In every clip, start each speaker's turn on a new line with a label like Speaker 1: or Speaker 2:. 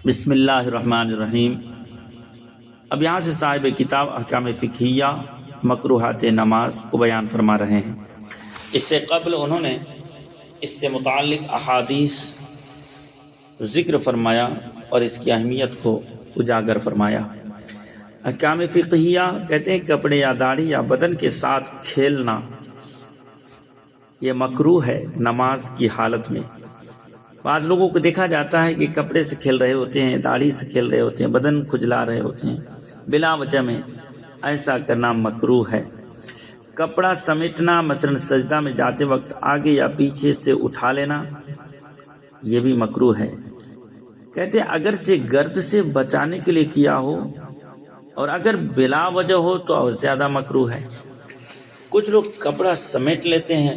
Speaker 1: بسم اللہ الرحمن الرحیم۔ اب یہاں سے صاحب کتاب احکام فقہیہ مکروہات نماز کو بیان فرما رہے ہیں۔ اس سے قبل انہوں نے اس سے متعلق احادیث ذکر فرمایا اور اس کی اہمیت کو اجاگر فرمایا۔ احکام فقہیہ کہتے ہیں کپڑے یا داڑھی یا بدن کے ساتھ کھیلنا یہ مکروہ ہے نماز کی حالت میں۔ بعض لوگوں کو دیکھا جاتا ہے کہ کپڑے سے کھیل رہے ہوتے ہیں، داڑھی سے کھیل رہے ہوتے ہیں، بدن کھجلا رہے ہوتے ہیں بلا وجہ میں، ایسا کرنا مکروہ ہے۔ کپڑا سمیٹنا مثلا سجدہ میں جاتے وقت آگے یا پیچھے سے اٹھا لینا یہ بھی مکروہ ہے۔ کہتے ہیں اگرچہ گرد سے بچانے کے لیے کیا ہو اور اگر بلا وجہ ہو تو اور زیادہ مکروہ ہے۔ کچھ لوگ کپڑا سمیٹ لیتے ہیں،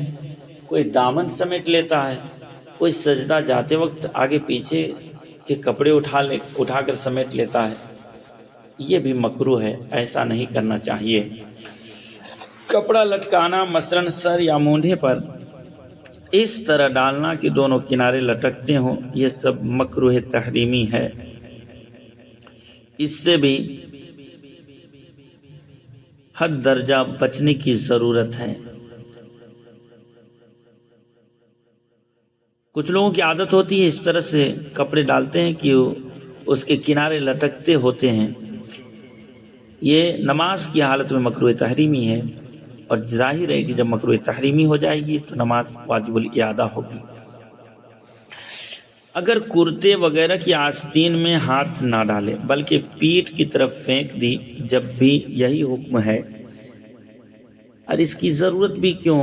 Speaker 1: کوئی دامن سمیٹ لیتا ہے، کوئی سجدہ جاتے وقت آگے پیچھے کے کپڑے اٹھا کر سمیٹ لیتا ہے، یہ بھی مکروہ ہے، ایسا نہیں کرنا چاہیے۔ کپڑا لٹکانا مثلا سر یا مونڈھے پر اس طرح ڈالنا کہ دونوں کنارے لٹکتے ہوں، یہ سب مکروہ تحریمی ہے۔ اس سے بھی حد درجہ بچنے کی ضرورت ہے۔ کچھ لوگوں کی عادت ہوتی ہے اس طرح سے کپڑے ڈالتے ہیں کہ اس کے کنارے لٹکتے ہوتے ہیں، یہ نماز کی حالت میں مکروہ تحریمی ہے، اور ظاہر ہے کہ جب مکروہ تحریمی ہو جائے گی تو نماز واجب الاعادہ ہوگی۔ اگر کرتے وغیرہ کی آستین میں ہاتھ نہ ڈالے بلکہ پیٹھ کی طرف پھینک دی جب بھی یہی حکم ہے، اور اس کی ضرورت بھی کیوں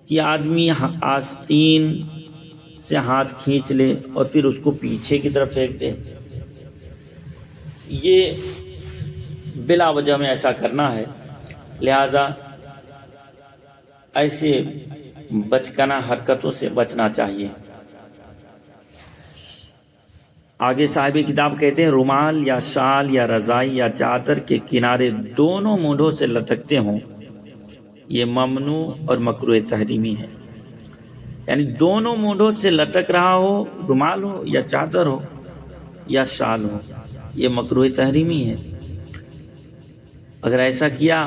Speaker 1: کہ آدمی آستین سے ہاتھ کھینچ لے اور پھر اس کو پیچھے کی طرف پھینک دے، یہ بلا وجہ میں ایسا کرنا ہے، لہذا ایسے بچکنا حرکتوں سے بچنا چاہیے۔ آگے صاحب کتاب کہتے ہیں رومال یا شال یا رضائی یا چادر کے کنارے دونوں مونڈھوں سے لٹکتے ہوں، یہ ممنوع اور مکروہ تحریمی ہے۔ یعنی دونوں مونڈھوں سے لٹک رہا ہو، رومال ہو یا چادر ہو یا شال ہو، یہ مکروہ تحریمی ہے۔ اگر ایسا کیا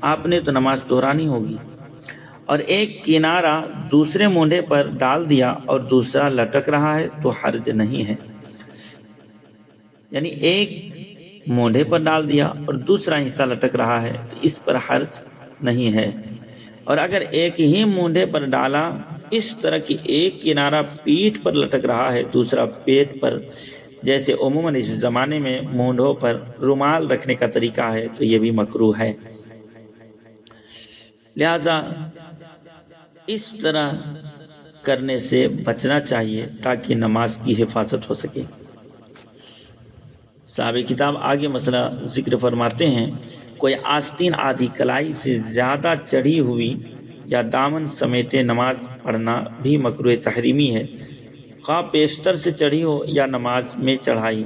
Speaker 1: آپ نے تو نماز دہرانی ہوگی۔ اور ایک کنارہ دوسرے مونڈھے پر ڈال دیا اور دوسرا لٹک رہا ہے تو حرج نہیں ہے۔ یعنی ایک مونڈھے پر ڈال دیا اور دوسرا حصہ لٹک رہا ہے تو اس پر حرج نہیں ہے۔ اور اگر ایک ہی مونڈھے پر ڈالا اس طرح کہ ایک کنارہ پیٹھ پر لٹک رہا ہے دوسرا پیٹ پر، جیسے عموماً اس زمانے میں مونڈھوں پر رومال رکھنے کا طریقہ ہے، تو یہ بھی مکروہ ہے۔ لہذا اس طرح کرنے سے بچنا چاہیے تاکہ نماز کی حفاظت ہو سکے۔ صاحب کتاب آگے مسئلہ ذکر فرماتے ہیں کوئی آستین آدھی کلائی سے زیادہ چڑھی ہوئی یا دامن سمیتے نماز پڑھنا بھی مکروہ تحریمی ہے، خواہ پیشتر سے چڑھی ہو یا نماز میں چڑھائی۔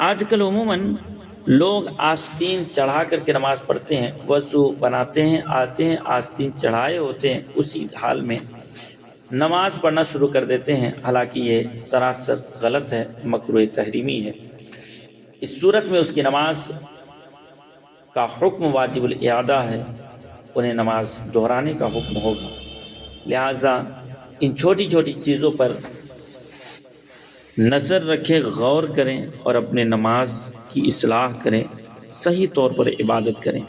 Speaker 1: آج کل عموماً لوگ آستین چڑھا کر کے نماز پڑھتے ہیں، وضو بناتے ہیں، آتے ہیں، آستین چڑھائے ہوتے ہیں، اسی حال میں نماز پڑھنا شروع کر دیتے ہیں، حالانکہ یہ سراسر غلط ہے، مکروہ تحریمی ہے۔ اس صورت میں اس کی نماز کا حکم واجب الاعادہ ہے، انہیں نماز دہرانے کا حکم ہوگا۔ لہذا ان چھوٹی چھوٹی چیزوں پر نظر رکھیں، غور کریں اور اپنے نماز کی اصلاح کریں، صحیح طور پر عبادت کریں۔